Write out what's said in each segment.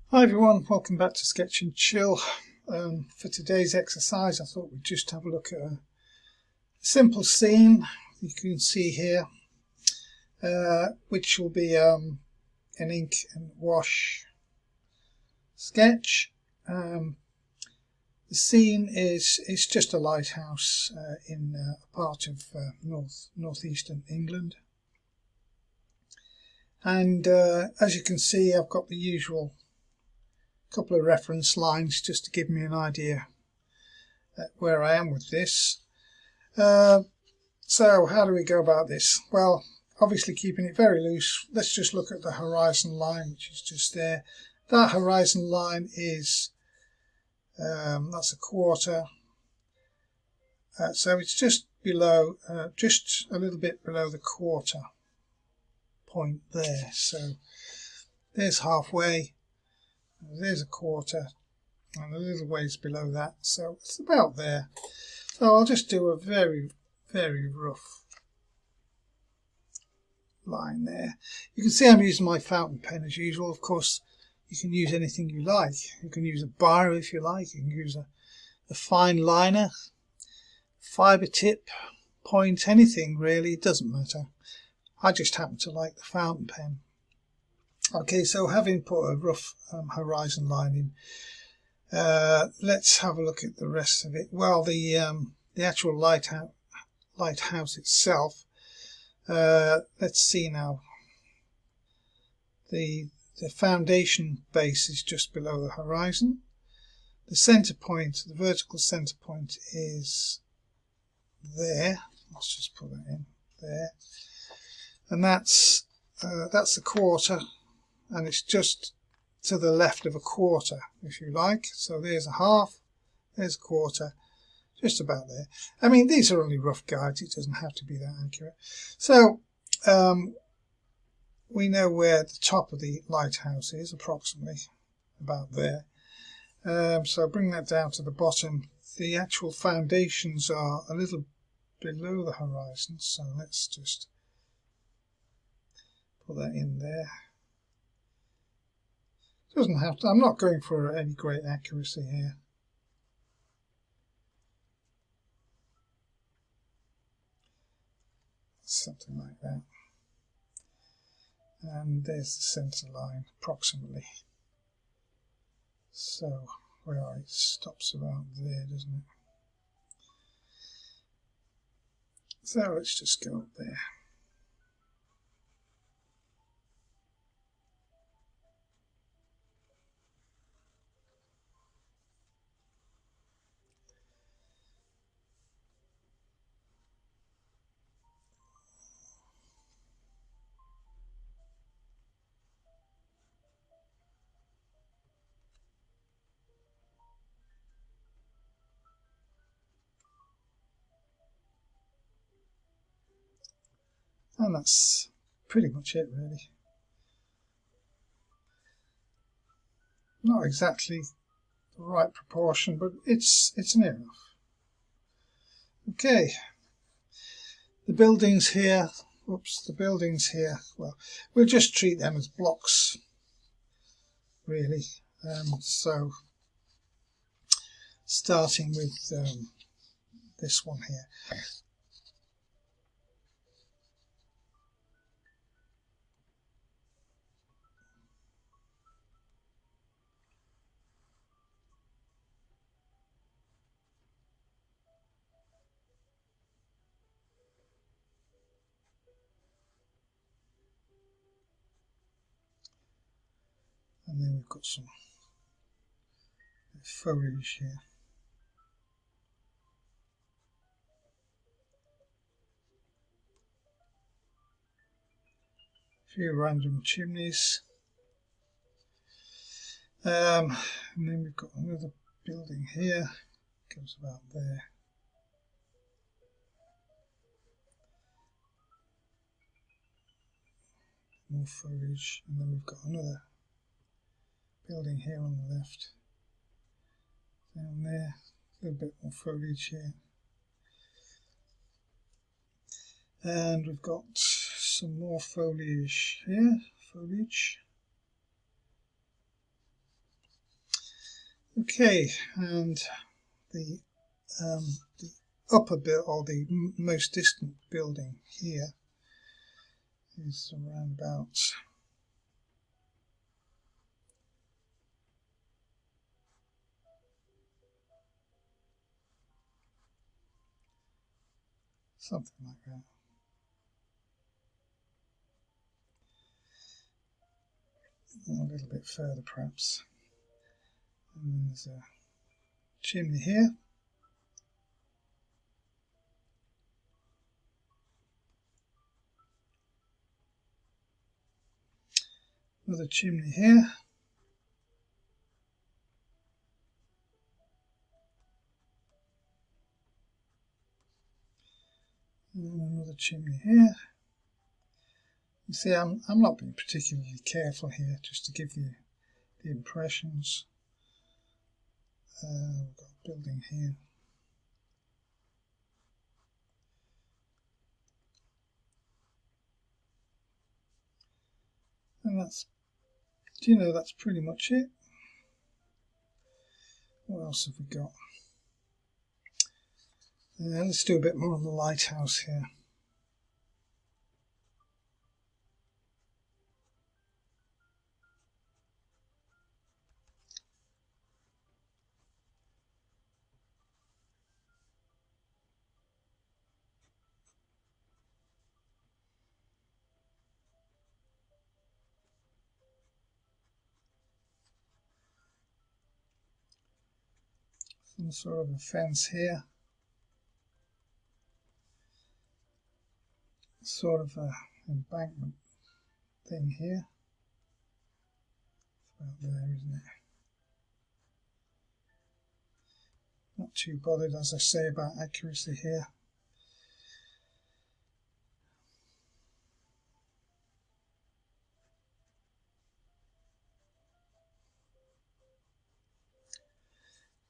Hi everyone, welcome back to Sketch and Chill. For today's exercise I thought we'd just have a look at a simple scene you can see here, which will be an ink and wash sketch. The scene is just a lighthouse in a part of northeastern England, and as you can see I've got the usual couple of reference lines just to give me an idea where I am with this. So how do we go about this? Well, obviously keeping it very loose, let's just look at the horizon line, which is just there. That horizon line is that's a quarter, so it's just below, just a little bit below the quarter point there. So there's halfway, there's a quarter, and a little ways below that, so it's about there. So I'll just do a very rough line there. You can see I'm using my fountain pen as usual. Of course you can use anything you like. You can use a biro if you like, you can use a fine liner, fibre tip, point, anything really, it doesn't matter. I just happen to like the fountain pen. Okay, so having put a rough horizon line in, let's have a look at the rest of it. Well, the actual lighthouse itself, let's see now. The foundation base is just below the horizon. The center point, the vertical center point, is there. Let's just put that in there, and that's the quarter. And it's just to the left of a quarter, if you like. So there's a half, there's a quarter, just about there. I mean, these are only rough guides, it doesn't have to be that accurate. So we know where the top of the lighthouse is, approximately about there. So bring that down to the bottom. The actual foundations are a little below the horizon, so let's just put that in there. Doesn't have to, I'm not going for any great accuracy here. Something like that. And there's the centre line, approximately. So, where are it? Stops about there, doesn't it? So let's just go up there. And that's pretty much it, really. Not exactly the right proportion, but it's near enough. Okay, the buildings here, well, we'll just treat them as blocks, really. So starting with this one here. And then we've got some foliage here. A few random chimneys. And then we've got another building here, goes about there. More foliage, and then we've got another building here on the left. Down there, a little bit more foliage here. And we've got some more foliage here, Okay, and the upper bit, or the most distant building here, is around about something like that. A little bit further perhaps. And then there's a chimney here. Another chimney here. And another chimney here. You see, I'm not being particularly careful here, just to give you the impressions. We've got a building here. And that's, that's pretty much it. What else have we got? Let's do a bit more on the lighthouse here. Some sort of a fence here. Sort of a embankment thing here. It's about there, isn't it? Not too bothered, as I say, about accuracy here.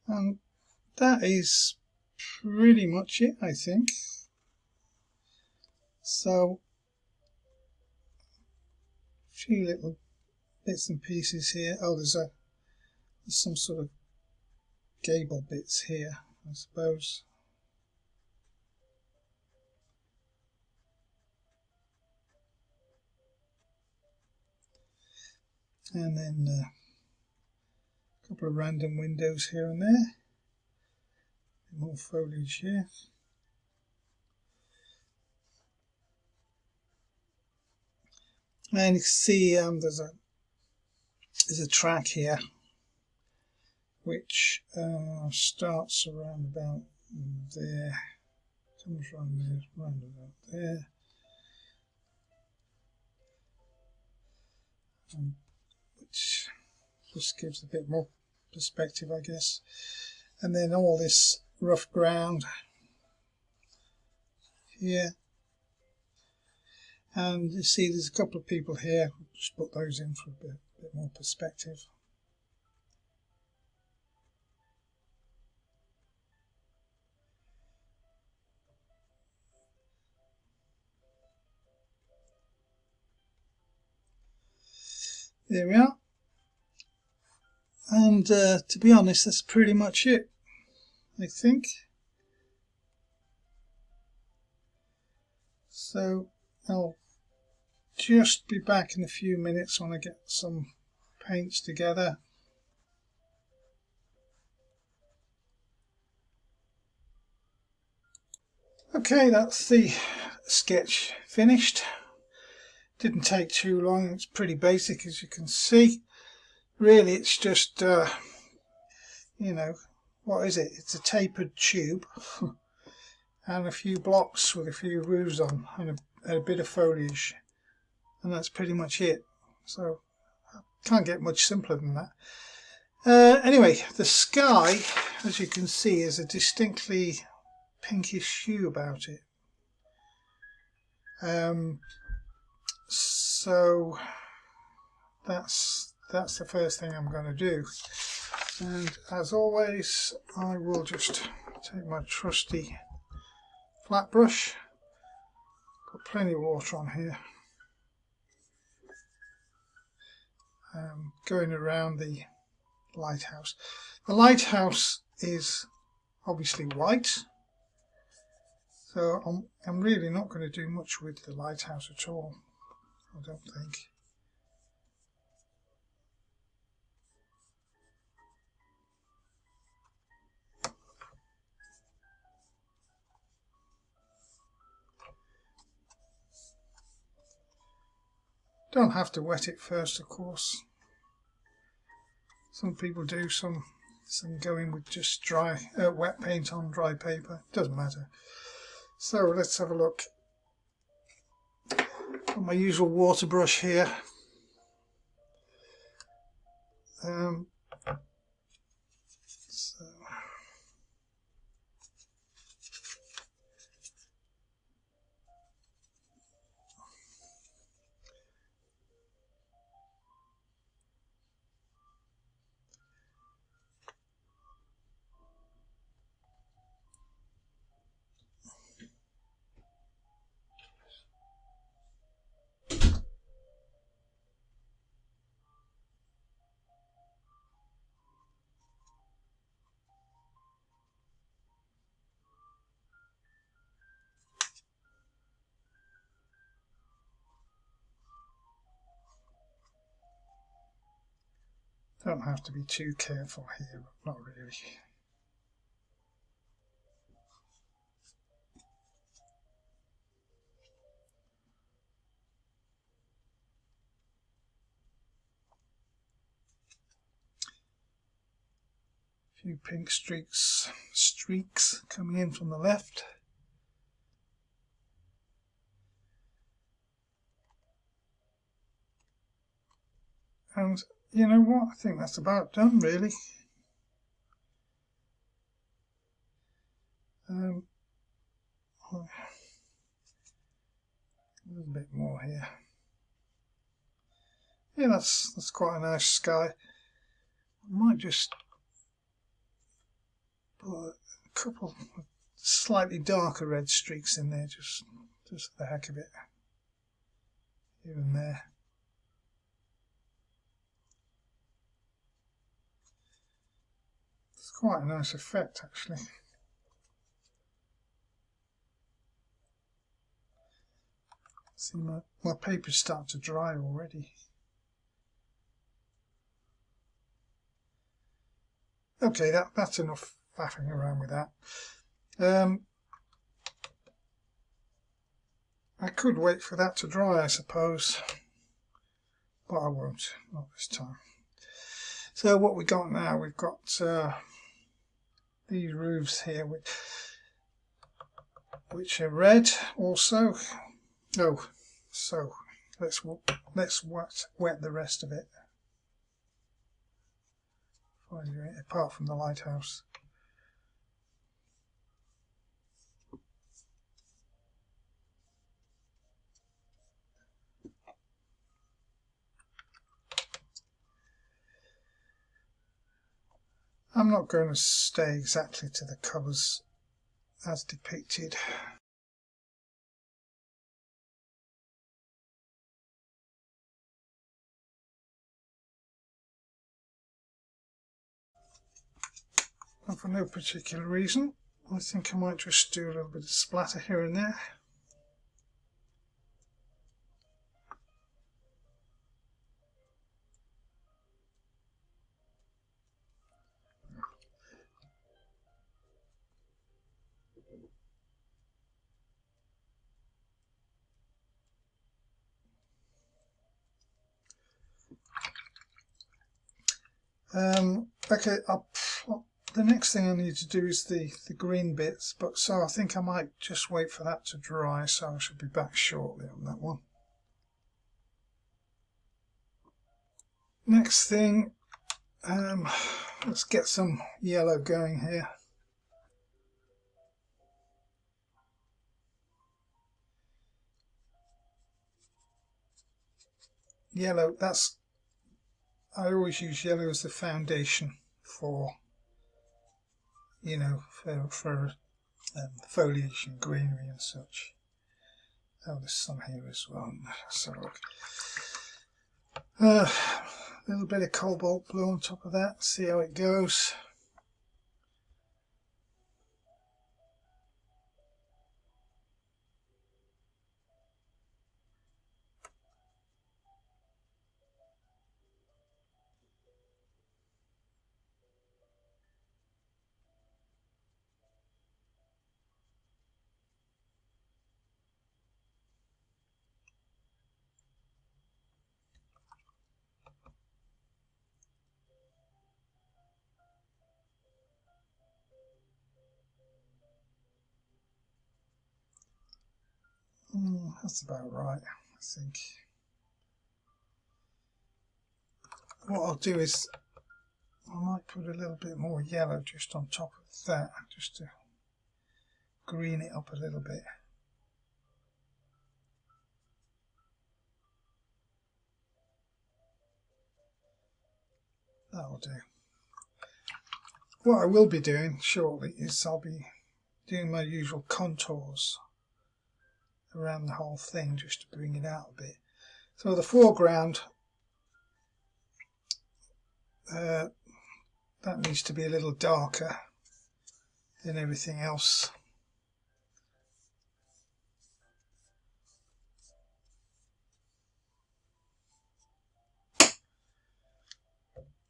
And that is pretty much it, I think. So, a few little bits and pieces here. Oh, there's some sort of gable bits here, I suppose. And then a couple of random windows here and there. More foliage here. And you can see there's a track here which starts around about there, comes around there, round about there, which just gives a bit more perspective, I guess. And then all this rough ground here. And you see there's a couple of people here. Just put those in for a bit more perspective. There we are. And to be honest, that's pretty much it, I think. So I'll just be back in a few minutes when I get some paints together. Okay, that's the sketch finished. Didn't take too long. It's pretty basic, as you can see. Really, it's just what is it? It's a tapered tube and a few blocks with a few roofs on and a bit of foliage, and that's pretty much it. So I can't get much simpler than that. Anyway, the sky, as you can see, is a distinctly pinkish hue about it. So that's the first thing I'm going to do. And as always, I will just take my trusty flat brush, put plenty of water on here, going around the lighthouse. The lighthouse is obviously white, so I'm really not going to do much with the lighthouse at all, I don't think. Don't have to wet it first, of course. Some people do, some go in with just dry wet paint on dry paper. Doesn't matter. So let's have a look. Got my usual water brush here. So don't have to be too careful here, but not really. A few pink streaks coming in from the left. And you know what? I think that's about done, really. A little bit more here. Yeah, that's quite a nice sky. I might just put a couple of slightly darker red streaks in there, just for the heck of it, here and there. It's quite a nice effect, actually. See, my paper's starting to dry already. Okay, that's enough faffing around with that. I could wait for that to dry, I suppose, but I won't, not this time. So what we got now, we've got these roofs here which are red also. Oh, so let's wet the rest of it. Apart from the lighthouse. I'm not going to stay exactly to the colours as depicted. And for no particular reason, I think I might just do a little bit of splatter here and there. Okay, the next thing I need to do is the green bits, but so I think I might just wait for that to dry, so I should be back shortly on that one. Next thing, let's get some yellow going here. Yellow, I always use yellow as the foundation for, you know, for foliage and greenery and such. Oh, there's some here as well. So look. A little bit of cobalt blue on top of that, see how it goes. That's about right, I think. What I'll do is I might put a little bit more yellow just on top of that, just to green it up a little bit. That'll do. What I will be doing shortly is I'll be doing my usual contours around the whole thing just to bring it out a bit. So the foreground, that needs to be a little darker than everything else.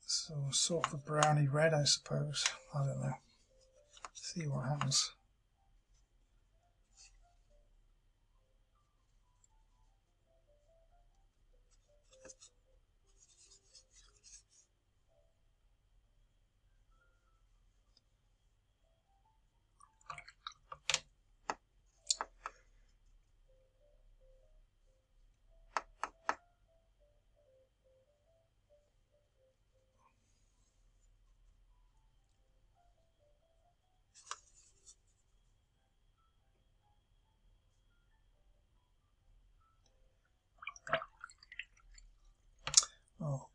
So sort of a browny red, I suppose. I don't know. See what happens. Oh,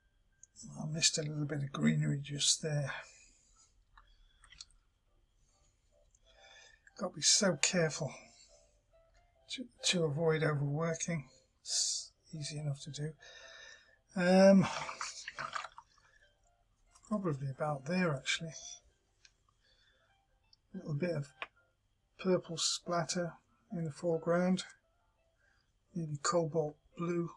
I missed a little bit of greenery just there. Got to be so careful to avoid overworking. It's easy enough to do. Probably about there actually. A little bit of purple splatter in the foreground, maybe cobalt blue.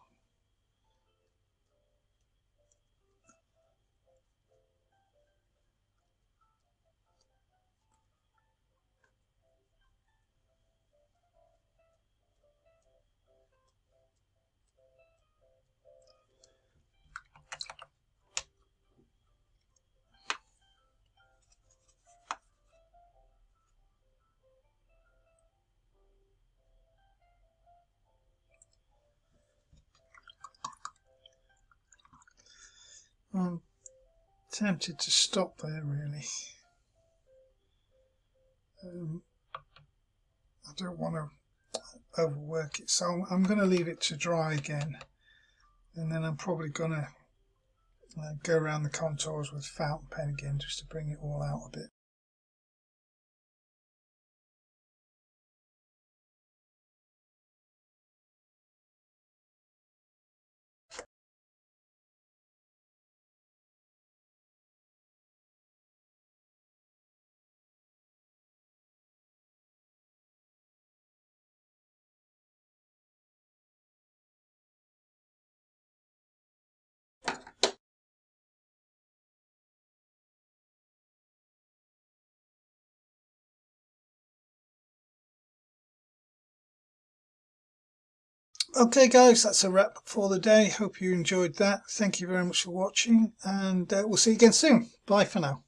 I'm tempted to stop there really. I don't want to overwork it, so I'm going to leave it to dry again, and then I'm probably going to go around the contours with fountain pen again just to bring it all out a bit. Okay guys, that's a wrap for the day. Hope you enjoyed that. Thank you very much for watching, and we'll see you again soon. Bye for now.